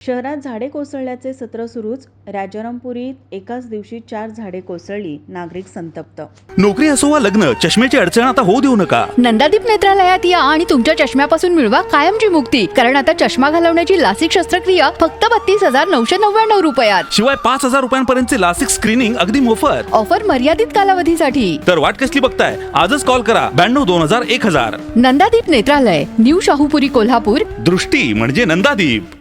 शहरात झाडे कोसळल्याचे सत्र सुरूच. राजारामपुरीत एकाच दिवशी 4 झाडे कोसळली, नागरिक संतप्त. नोकरी असो वा लग्न, चष्म्याची अडचण आता होऊ देऊ नका. नंदादीप नेत्रालयात या आणि तुमच्या चष्म्यापासून मिळवा कायमची मुक्ती. कारण आता चष्मा घालवण्याची लासिक शस्त्रक्रिया फक्त 32,999 रुपयात. शिवाय 5,000 रुपयांपर्यंतचे लासिक स्क्रीनिंग अगदी मोफत. ऑफर मर्यादित कालावधीसाठी. तर वाट कसली बघताय? आजच कॉल करा 92 2000 1000. नंदादीप नेत्रालय, न्यू शाहूपुरी, कोल्हापूर. दृष्टी म्हणजे नंदादीप.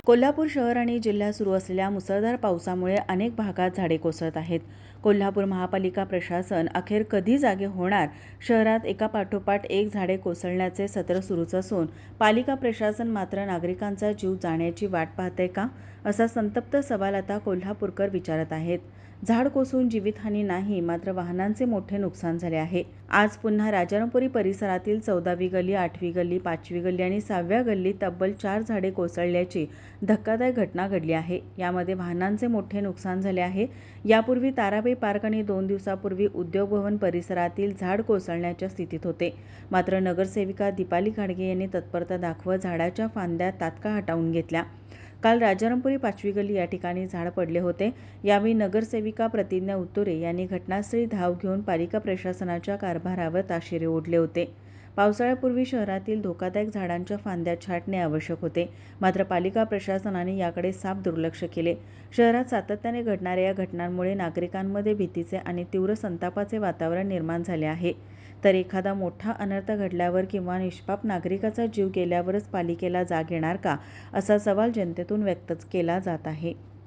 कोल्हापूर शहर आणि जिल्ह्यात सुरू असलेल्या मुसळधार पावसामुळे अनेक भागात झाडे कोसळत आहेत. कोल्हापूर महापालिका प्रशासन अखेर कधी जागे होणार? शहरात एकापाठोपाठ एक झाडे कोसळण्याचे सत्र सुरूच असून पालिका प्रशासन मात्र नागरिकांचा जीव जाण्याची वाट पाहते का, असा संतप्त सवाल आता कोल्हापूरकर विचारत आहेत. झाड कोसळून जीवितहानी नाही, मात्र वाहनांचे मोठे नुकसान झाले आहे. आज पुन्हा राजारामपुरी परिसरातील 14वी गल्ली, 8वी गल्ली, 5वी गल्ली आणि 6व्या गल्लीत तब्बल 4 झाडे कोसळल्याची धक्कादायक घटना घडली आहे. यामध्ये वाहनांचे मोठे नुकसान झाले आहे. यापूर्वी ताराबाई पार्क आणि 2 दिवसापूर्वी उद्योग भवन परिसरातील झाड कोसळण्याच्या स्थितीत होते. मात्र नगरसेविका दीपाली घाडगे यांनी तत्परता दाखवत झाडाच्या फांद्या तात्काळ हटवून घेतल्या. काल राजारामपुरी 5वी गल्ली या ठिकाणी झाड पडले होते. यावेळी नगरसेविका प्रतिज्ञा उत्तुरे यांनी घटनास्थळी धाव घेऊन पालिका प्रशासनाच्या कारभारावर ताशेरे ओढले होते. पावसाळ्यापूर्वी शहरातील धोकादायक झाडांच्या फांद्या छाटणे आवश्यक होते, मात्र पालिका प्रशासनाने याकडे साफ दुर्लक्ष केले. शहरात सातत्याने घडणाऱ्या या घटनांमुळे नागरिकांमध्ये भीतीचे आणि तीव्र संतापाचे वातावरण निर्माण झाले आहे. तर एखादा मोठा अनर्थ घडल्यावर किंवा निष्पाप नागरिकाचा जीव गेल्यावरच पालिकेला जाग येणार का, असा सवाल जनतेतून व्यक्त केला जात आहे.